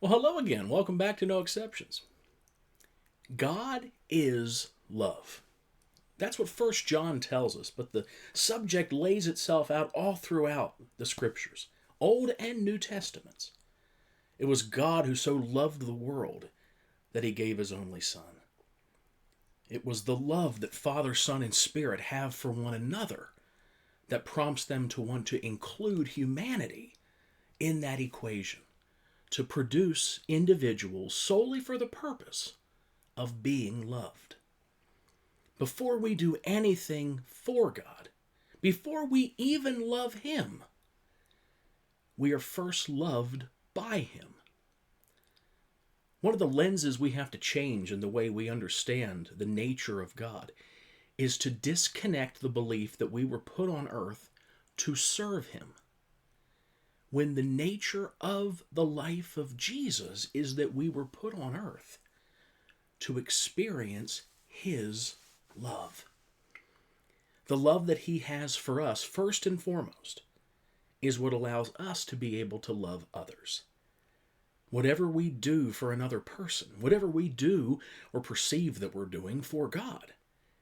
Well, hello again. Welcome back to No Exceptions. God is love. That's what First John tells us, but the subject lays itself out all throughout the Scriptures, Old and New Testaments. It was God who so loved the world that he gave his only Son. It was the love that Father, Son, and Spirit have for one another that prompts them to want to include humanity in that equation, to produce individuals solely for the purpose of being loved. Before we do anything for God, before we even love him, we are first loved by him. One of the lenses we have to change in the way we understand the nature of God is to disconnect the belief that we were put on earth to serve him, when the nature of the life of Jesus is that we were put on earth to experience his love. The love that he has for us, first and foremost, is what allows us to be able to love others. Whatever we do for another person, whatever we do or perceive that we're doing for God,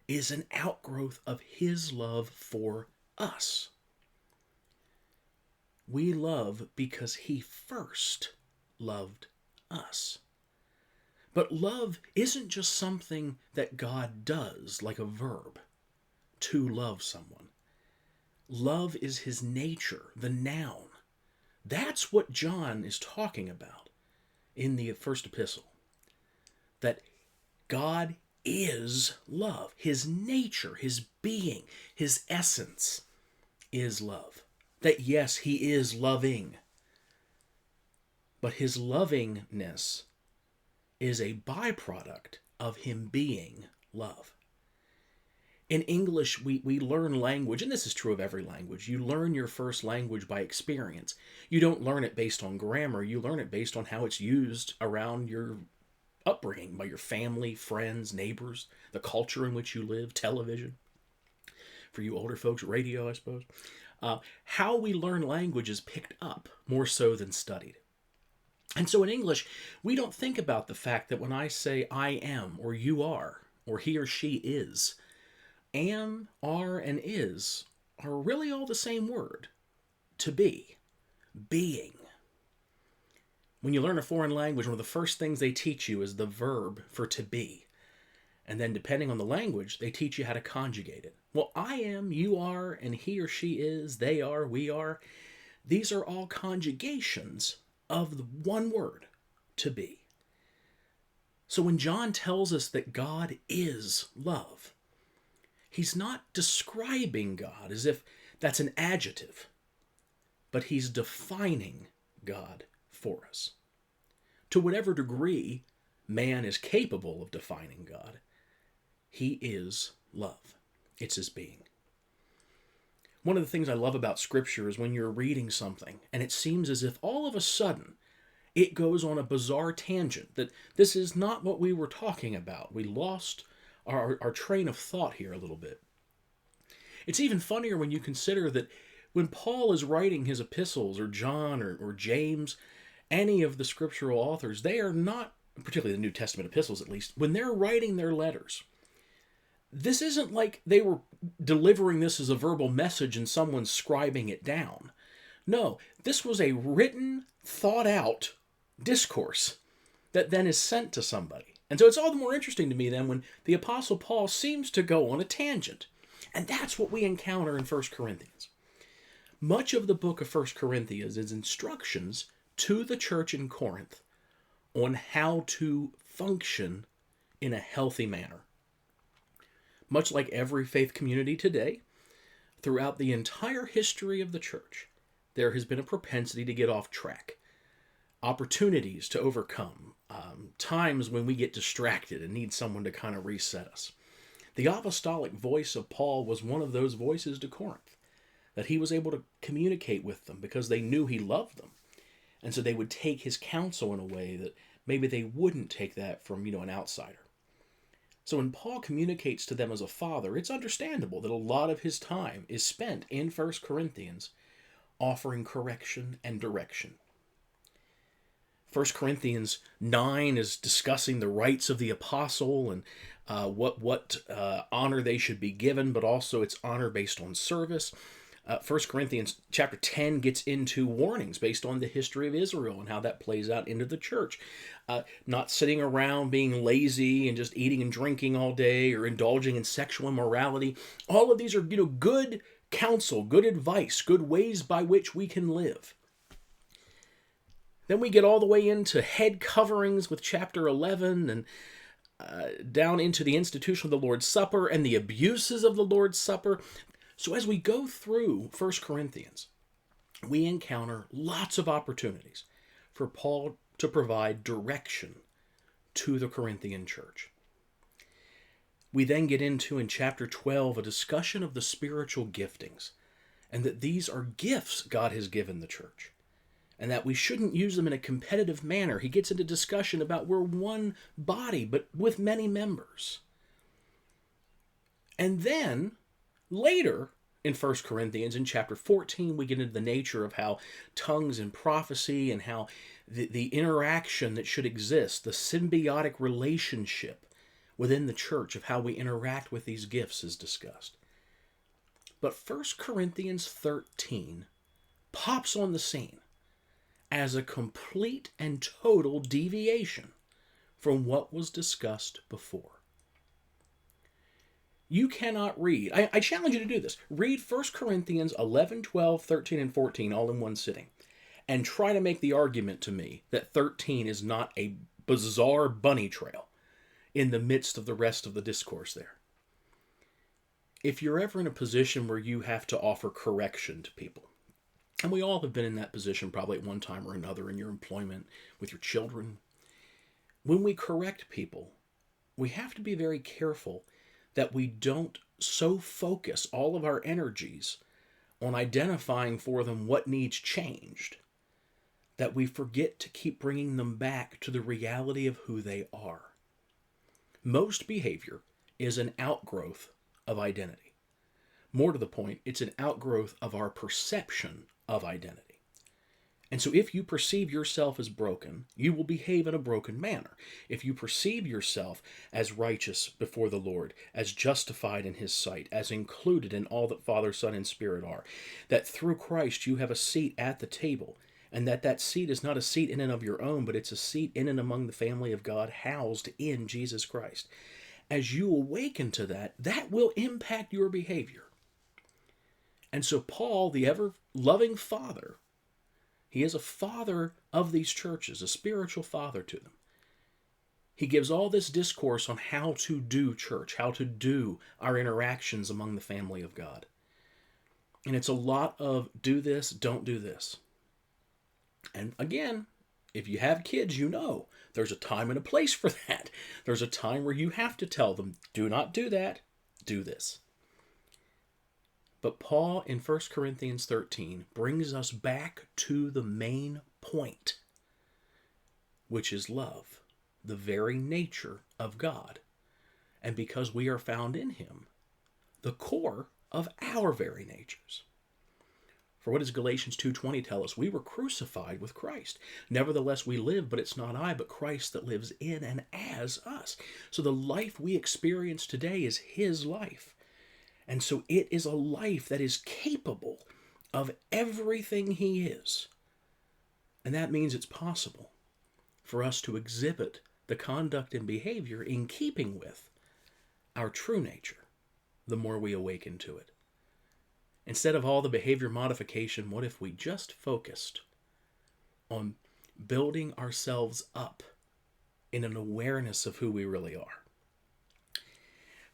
is an outgrowth of his love for us. We love because he first loved us. But love isn't just something that God does, like a verb, to love someone. Love is his nature, the noun. That's what John is talking about in the first epistle. That God is love. His nature, his being, his essence is love. That yes, he is loving. But his lovingness is a byproduct of him being love. In English, we learn language, and this is true of every language. You learn your first language by experience. You don't learn it based on grammar. You learn it based on how it's used around your upbringing, by your family, friends, neighbors, the culture in which you live, television. For you older folks, radio, I suppose. How we learn language is picked up more so than studied. And so in English, we don't think about the fact that when I say I am, or you are, or he or she is, am, are, and is are really all the same word. To be. Being. When you learn a foreign language, one of the first things they teach you is the verb for to be. And then depending on the language, they teach you how to conjugate it. Well, I am, you are, and he or she is, they are, we are. These are all conjugations of the one word, to be. So when John tells us that God is love, he's not describing God as if that's an adjective, but he's defining God for us. To whatever degree man is capable of defining God, he is love. It's his being. One of the things I love about Scripture is when you're reading something and it seems as if all of a sudden it goes on a bizarre tangent, that this is not what we were talking about. We lost our train of thought here a little bit. It's even funnier when you consider that when Paul is writing his epistles, or John, or James, any of the scriptural authors, they are not, particularly the New Testament epistles at least, when they're writing their letters, this isn't like they were delivering this as a verbal message and someone's scribing it down. No, this was a written, thought out discourse that then is sent to somebody. And so it's all the more interesting to me then when the Apostle Paul seems to go on a tangent. And that's what we encounter in 1 Corinthians. Much of the book of 1 Corinthians is instructions to the church in Corinth on how to function in a healthy manner. Much like every faith community today, throughout the entire history of the church, there has been a propensity to get off track. opportunities to overcome, times when we get distracted and need someone to kind of reset us. The apostolic voice of Paul was one of those voices to Corinth, that he was able to communicate with them because they knew he loved them. And so they would take his counsel in a way that maybe they wouldn't take that from, an outsider. So when Paul communicates to them as a father, it's understandable that a lot of his time is spent in 1 Corinthians offering correction and direction. 1 Corinthians 9 is discussing the rights of the apostle and what honor they should be given, but also it's honor based on service. 1 Corinthians chapter 10 gets into warnings based on the history of Israel and how that plays out into the church. Not sitting around being lazy and just eating and drinking all day or indulging in sexual immorality. All of these are, good counsel, good advice, good ways by which we can live. Then we get all the way into head coverings with chapter 11 and down into the institution of the Lord's Supper and the abuses of the Lord's Supper. So as we go through 1 Corinthians, we encounter lots of opportunities for Paul to provide direction to the Corinthian church. We then get into, in chapter 12, a discussion of the spiritual giftings, and that these are gifts God has given the church, and that we shouldn't use them in a competitive manner. He gets into discussion about we're one body, but with many members. And then, later in 1 Corinthians, in chapter 14, we get into the nature of how tongues and prophecy and how the interaction that should exist, the symbiotic relationship within the church of how we interact with these gifts is discussed. But 1 Corinthians 13 pops on the scene as a complete and total deviation from what was discussed before. You cannot read. I challenge you to do this. Read 1 Corinthians 11, 12, 13, and 14 all in one sitting. And try to make the argument to me that 13 is not a bizarre bunny trail in the midst of the rest of the discourse there. If you're ever in a position where you have to offer correction to people, and we all have been in that position probably at one time or another in your employment, with your children, when we correct people, we have to be very careful that we don't so focus all of our energies on identifying for them what needs changed that we forget to keep bringing them back to the reality of who they are. Most behavior is an outgrowth of identity. More to the point, it's an outgrowth of our perception of identity. And so if you perceive yourself as broken, you will behave in a broken manner. If you perceive yourself as righteous before the Lord, as justified in His sight, as included in all that Father, Son, and Spirit are, that through Christ you have a seat at the table, and that seat is not a seat in and of your own, but it's a seat in and among the family of God, housed in Jesus Christ. As you awaken to that, that will impact your behavior. And so Paul, the ever-loving Father, he is a father of these churches, a spiritual father to them. He gives all this discourse on how to do church, how to do our interactions among the family of God. And it's a lot of do this, don't do this. And again, if you have kids, you know there's a time and a place for that. There's a time where you have to tell them, do not do that, do this. But Paul in 1 Corinthians 13 brings us back to the main point, which is love, the very nature of God. And because we are found in Him, the core of our very natures. For what does Galatians 2:20 tell us? We were crucified with Christ. Nevertheless we live, but it's not I, but Christ that lives in and as us. So the life we experience today is His life. And so it is a life that is capable of everything He is. And that means it's possible for us to exhibit the conduct and behavior in keeping with our true nature, the more we awaken to it. Instead of all the behavior modification, what if we just focused on building ourselves up in an awareness of who we really are?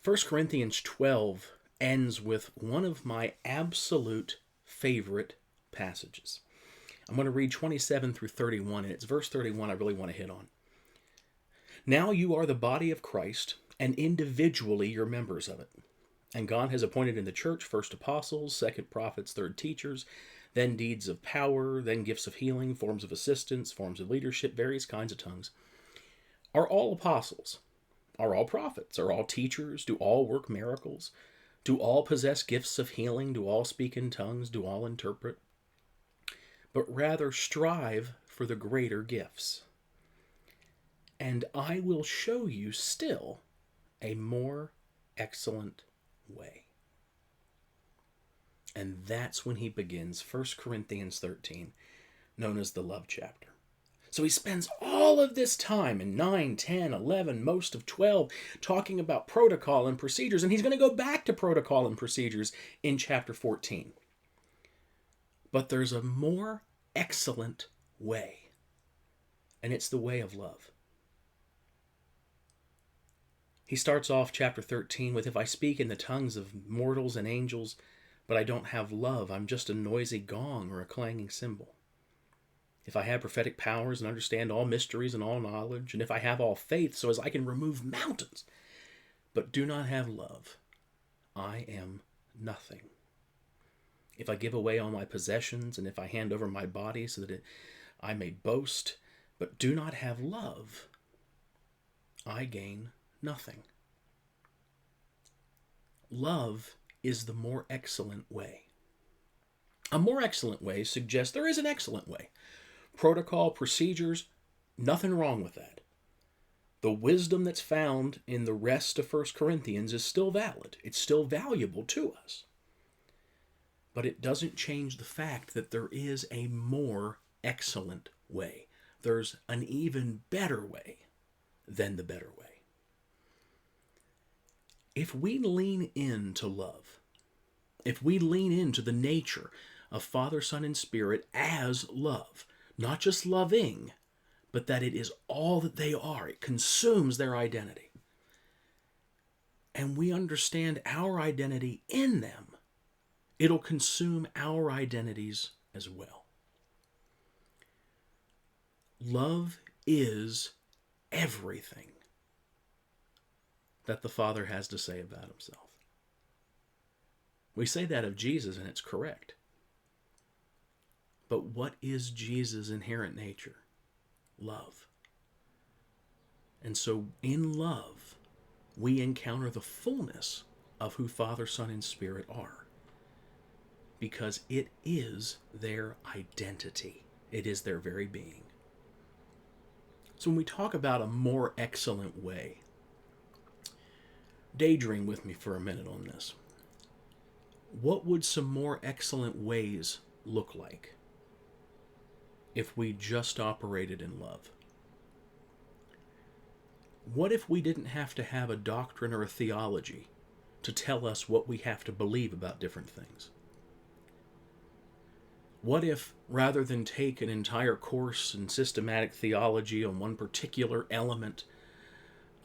1 Corinthians 12 ends with one of my absolute favorite passages. I'm going to read 27 through 31, and it's verse 31 I really want to hit on. Now you are the body of Christ, and individually you're members of it. And God has appointed in the church first apostles, second prophets, third teachers, then deeds of power, then gifts of healing, forms of assistance, forms of leadership, various kinds of tongues. Are all apostles? Are all prophets? Are all teachers? Do all work miracles? Do all possess gifts of healing? Do all speak in tongues? Do all interpret? But rather strive for the greater gifts. And I will show you still a more excellent way. And that's when he begins 1 Corinthians 13, known as the love chapter. So he spends all of this time in 9, 10, 11, most of 12, talking about protocol and procedures, and he's going to go back to protocol and procedures in chapter 14. But there's a more excellent way, and it's the way of love. He starts off chapter 13 with, if I speak in the tongues of mortals and angels, but I don't have love, I'm just a noisy gong or a clanging cymbal. If I have prophetic powers and understand all mysteries and all knowledge, and if I have all faith so as I can remove mountains, but do not have love, I am nothing. If I give away all my possessions, and if I hand over my body so that I may boast, but do not have love, I gain nothing. Love is the more excellent way. A more excellent way suggests there is an excellent way. Protocol, procedures, nothing wrong with that. The wisdom that's found in the rest of 1 Corinthians is still valid. It's still valuable to us. But it doesn't change the fact that there is a more excellent way. There's an even better way than the better way. If we lean into love, if we lean into the nature of Father, Son, and Spirit as love, not just loving, but that it is all that they are. It consumes their identity. And we understand our identity in them. It'll consume our identities as well. Love is everything that the Father has to say about himself. We say that of Jesus, and it's correct. But what is Jesus' inherent nature? Love. And so in love, we encounter the fullness of who Father, Son, and Spirit are. Because it is their identity. It is their very being. So when we talk about a more excellent way, daydream with me for a minute on this. What would some more excellent ways look like if we just operated in love? What if we didn't have to have a doctrine or a theology to tell us what we have to believe about different things? What if, rather than take an entire course in systematic theology on one particular element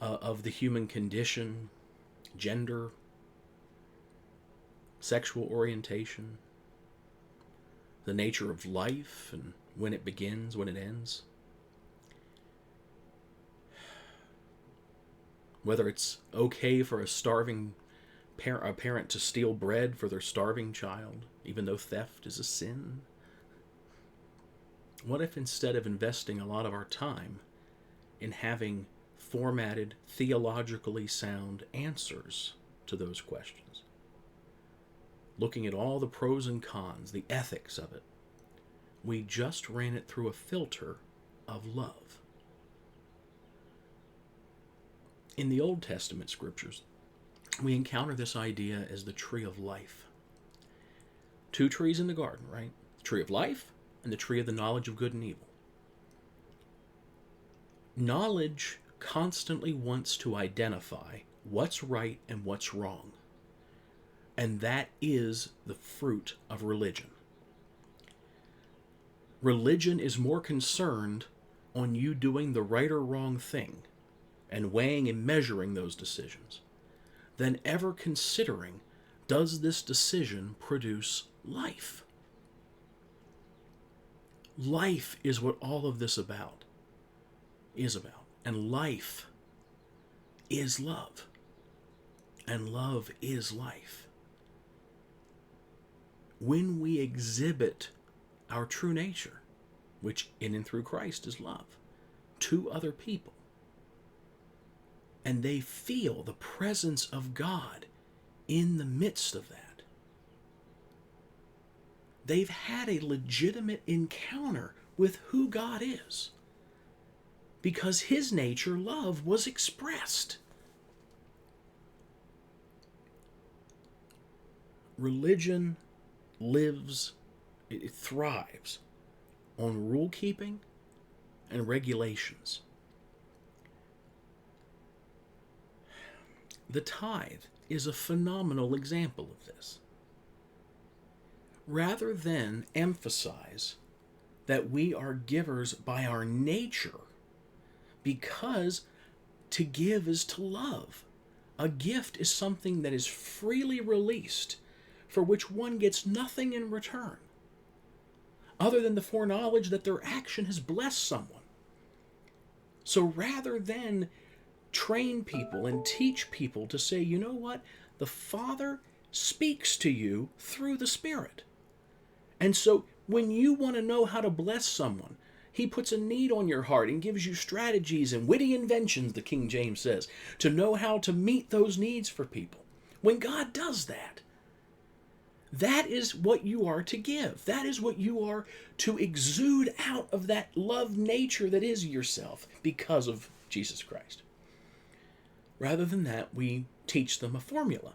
of the human condition, gender, sexual orientation, the nature of life, and when it begins, when it ends, whether it's okay for a starving parent to steal bread for their starving child, even though theft is a sin? What if instead of investing a lot of our time in having formatted, theologically sound answers to those questions, looking at all the pros and cons, the ethics of it, we just ran it through a filter of love? In the Old Testament scriptures, we encounter this idea as the tree of life. Two trees in the garden, right? The tree of life and the tree of the knowledge of good and evil. Knowledge constantly wants to identify what's right and what's wrong. And that is the fruit of religion. Religion is more concerned on you doing the right or wrong thing and weighing and measuring those decisions than ever considering, does this decision produce life? Life is what all of this is about. And life is love. And love is life. When we exhibit our true nature, which in and through Christ is love, to other people, and they feel the presence of God in the midst of that, they've had a legitimate encounter with who God is, because his nature, love, was expressed. Religion lives, it thrives on rule keeping and regulations. The tithe is a phenomenal example of this. Rather than emphasize that we are givers by our nature, because to give is to love. A gift is something that is freely released, for which one gets nothing in return, other than the foreknowledge that their action has blessed someone. So rather than train people and teach people to say, you know what, the Father speaks to you through the Spirit. And so when you want to know how to bless someone, he puts a need on your heart and gives you strategies and witty inventions, the King James says, to know how to meet those needs for people. When God does that, that is what you are to give. That is what you are to exude out of that love nature that is yourself because of Jesus Christ. Rather than that, we teach them a formula.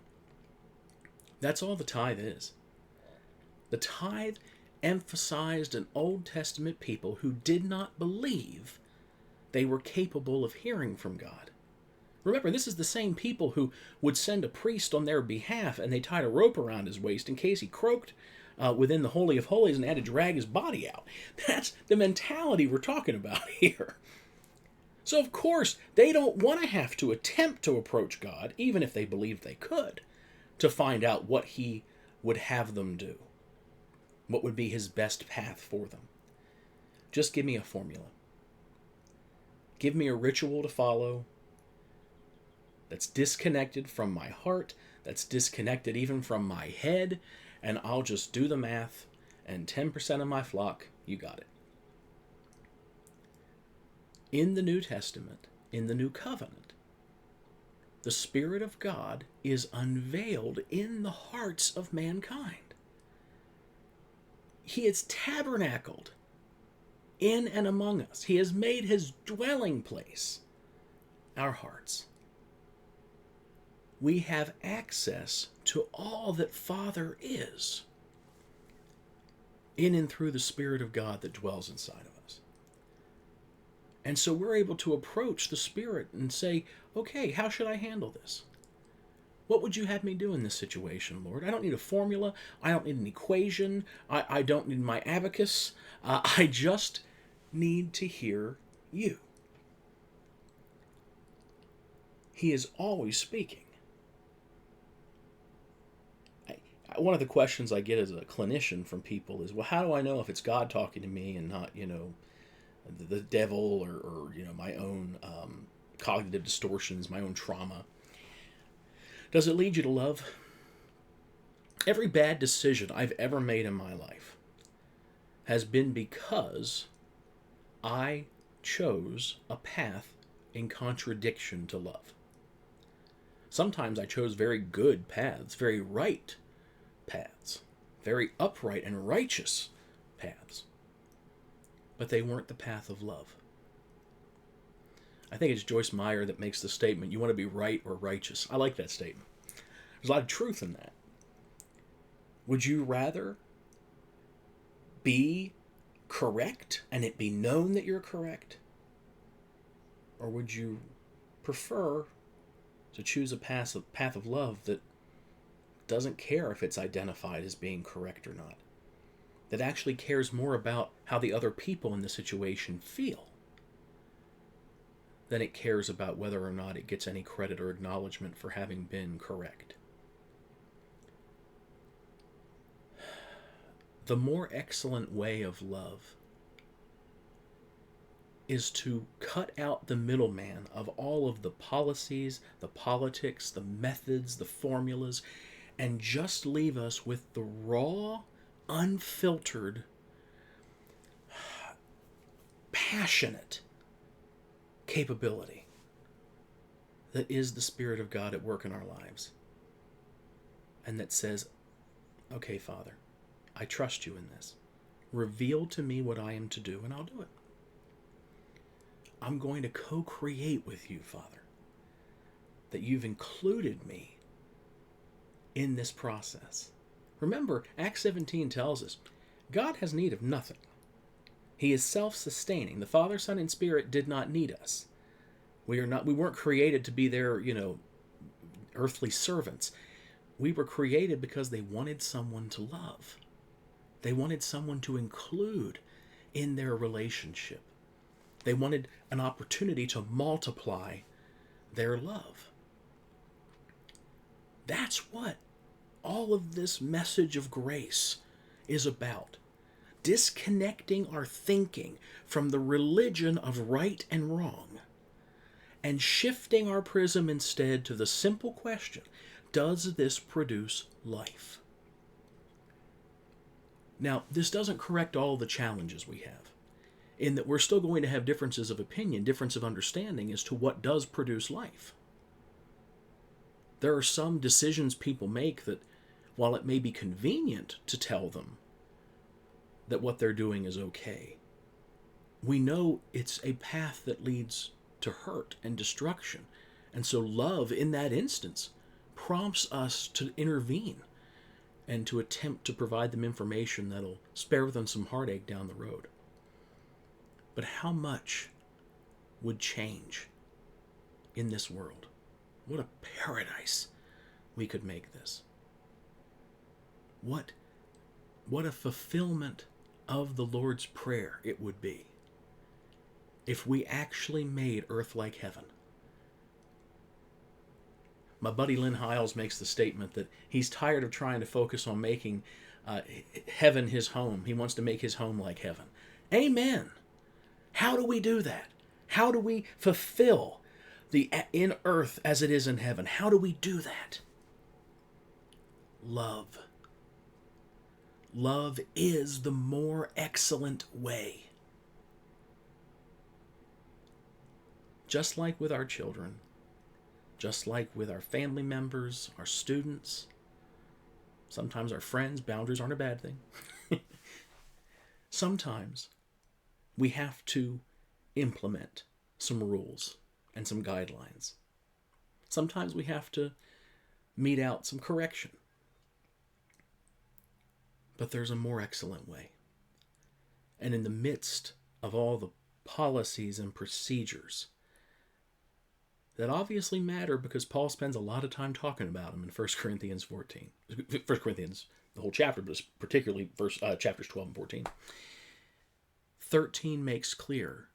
That's all the tithe is. The tithe emphasized an Old Testament people who did not believe they were capable of hearing from God. Remember, this is the same people who would send a priest on their behalf, and they tied a rope around his waist in case he croaked within the Holy of Holies and had to drag his body out. That's the mentality we're talking about here. So, of course, they don't want to have to attempt to approach God, even if they believed they could, to find out what he would have them do, what would be his best path for them. Just give me a formula. Give me a ritual to follow that's disconnected from my heart, that's disconnected even from my head, and I'll just do the math, and 10% of my flock, you got it. In the New Testament, in the New Covenant, the Spirit of God is unveiled in the hearts of mankind. He is tabernacled in and among us. He has made his dwelling place our hearts. We have access to all that Father is in and through the Spirit of God that dwells inside of us. And so we're able to approach the Spirit and say, okay, how should I handle this? What would you have me do in this situation, Lord? I don't need a formula. I don't need an equation. I don't need my abacus. I just need to hear you. He is always speaking. One of the questions I get as a clinician from people is, well, how do I know if it's God talking to me and not, the devil or my own cognitive distortions, my own trauma? Does it lead you to love? Every bad decision I've ever made in my life has been because I chose a path in contradiction to love. Sometimes I chose very good paths, very right paths, very upright and righteous paths, but they weren't the path of love. I think it's Joyce Meyer that makes the statement, you want to be right or righteous. I like that statement. There's a lot of truth in that. Would you rather be correct and it be known that you're correct? Or would you prefer to choose a path of love that doesn't care if it's identified as being correct or not? That actually cares more about how the other people in the situation feel than it cares about whether or not it gets any credit or acknowledgement for having been correct. The more excellent way of love is to cut out the middleman of all of the policies, the politics, the methods, the formulas, and just leave us with the raw, unfiltered, passionate capability that is the Spirit of God at work in our lives. And that says, okay, Father, I trust you in this. Reveal to me what I am to do, and I'll do it. I'm going to co-create with you, Father, that you've included me in this process. Remember, Acts 17 tells us, God has need of nothing. He is self-sustaining. The Father, Son, and Spirit did not need us. We weren't created to be their, earthly servants. We were created because they wanted someone to love. They wanted someone to include in their relationship. They wanted an opportunity to multiply their love. That's what all of this message of grace is about. Disconnecting our thinking from the religion of right and wrong and shifting our prism instead to the simple question, does this produce life? Now, this doesn't correct all the challenges we have, in that we're still going to have differences of opinion, difference of understanding as to what does produce life. There are some decisions people make that, while it may be convenient to tell them that what they're doing is okay, we know it's a path that leads to hurt and destruction. And so love, in that instance, prompts us to intervene and to attempt to provide them information that'll spare them some heartache down the road. But how much would change in this world? What a paradise we could make this. What a fulfillment of the Lord's Prayer it would be if we actually made earth like heaven. My buddy Lynn Hiles makes the statement that he's tired of trying to focus on making heaven his home. He wants to make his home like heaven. Amen. How do we do that? How do we fulfill the in earth as it is in heaven? How do we do that? Love. Love is the more excellent way. Just like with our children, just like with our family members, our students, sometimes our friends, boundaries aren't a bad thing. Sometimes we have to implement some rules and some guidelines. Sometimes we have to mete out some correction. But there's a more excellent way. And in the midst of all the policies and procedures that obviously matter, because Paul spends a lot of time talking about them in 1 Corinthians 14. 1 Corinthians, the whole chapter, but particularly chapters 12 and 14. 13 makes clear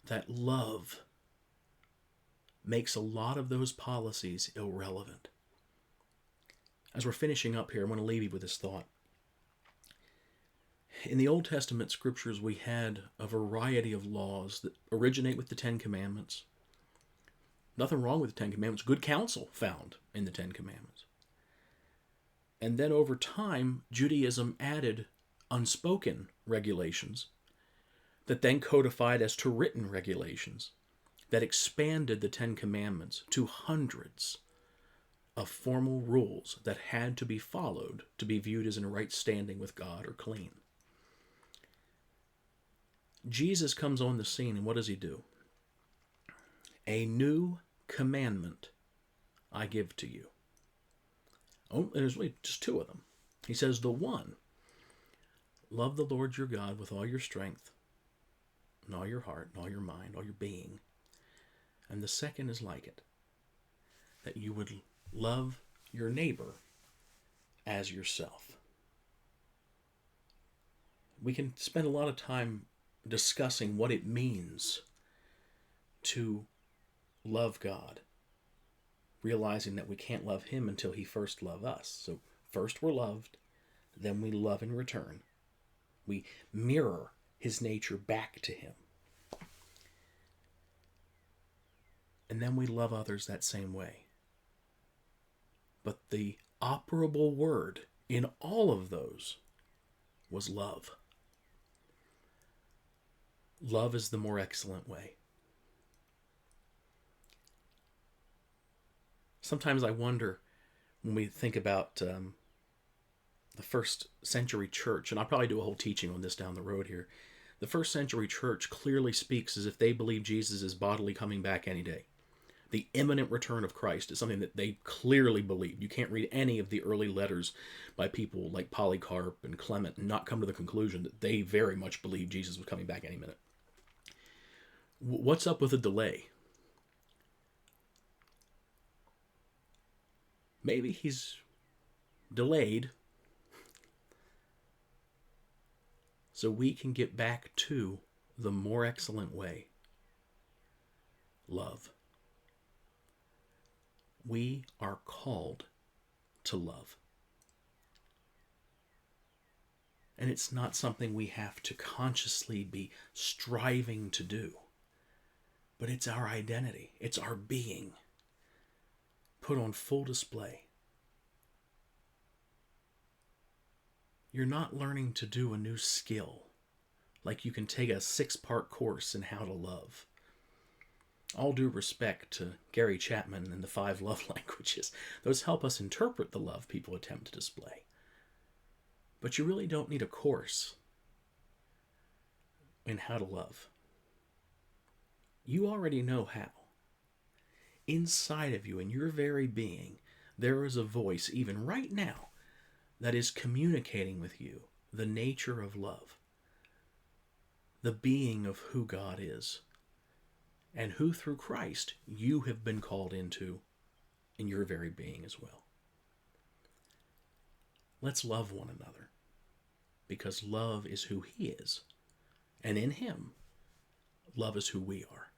that love makes a lot of those policies irrelevant. As we're finishing up here, I want to leave you with this thought. In the Old Testament scriptures, we had a variety of laws that originate with the Ten Commandments. Nothing wrong with the Ten Commandments. Good counsel found in the Ten Commandments. And then over time, Judaism added unspoken regulations that then codified as to written regulations that expanded the Ten Commandments to hundreds of formal rules that had to be followed to be viewed as in right standing with God or clean. Jesus comes on the scene, and what does he do? A new commandment I give to you. Oh, there's really just two of them. He says, the one, love the Lord your God with all your strength, and all your heart, and all your mind, all your being. And the second is like it, that you would love your neighbor as yourself. We can spend a lot of time discussing what it means to love God, realizing that we can't love him until he first loved us. So first we're loved, then we love in return. We mirror his nature back to him. and then we love others that same way. But the operable word in all of those was love. Love is the more excellent way. Sometimes I wonder when we think about the first century church, and I'll probably do a whole teaching on this down the road here. The first century church clearly speaks as if they believe Jesus is bodily coming back any day. The imminent return of Christ is something that they clearly believed. You can't read any of the early letters by people like Polycarp and Clement and not come to the conclusion that they very much believed Jesus was coming back any minute. What's up with the delay? Maybe he's delayed so we can get back to the more excellent way. Love. We are called to love. And it's not something we have to consciously be striving to do, but it's our identity. It's our being put on full display. You're not learning to do a new skill, like you can take a 6-part course in how to love. All due respect to Gary Chapman and the 5 love languages. Those help us interpret the love people attempt to display. But you really don't need a course in how to love. You already know how. Inside of you, in your very being, there is a voice, even right now, that is communicating with you the nature of love, the being of who God is, and who through Christ you have been called into in your very being as well. Let's love one another, because love is who He is, and in Him, love is who we are.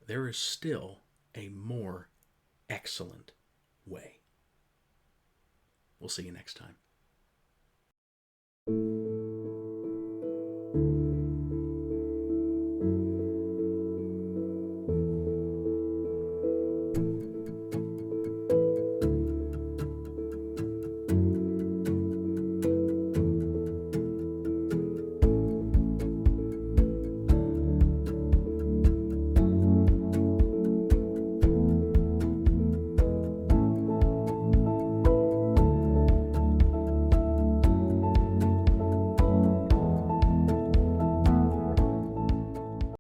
There is still a more excellent way. We'll see you next time.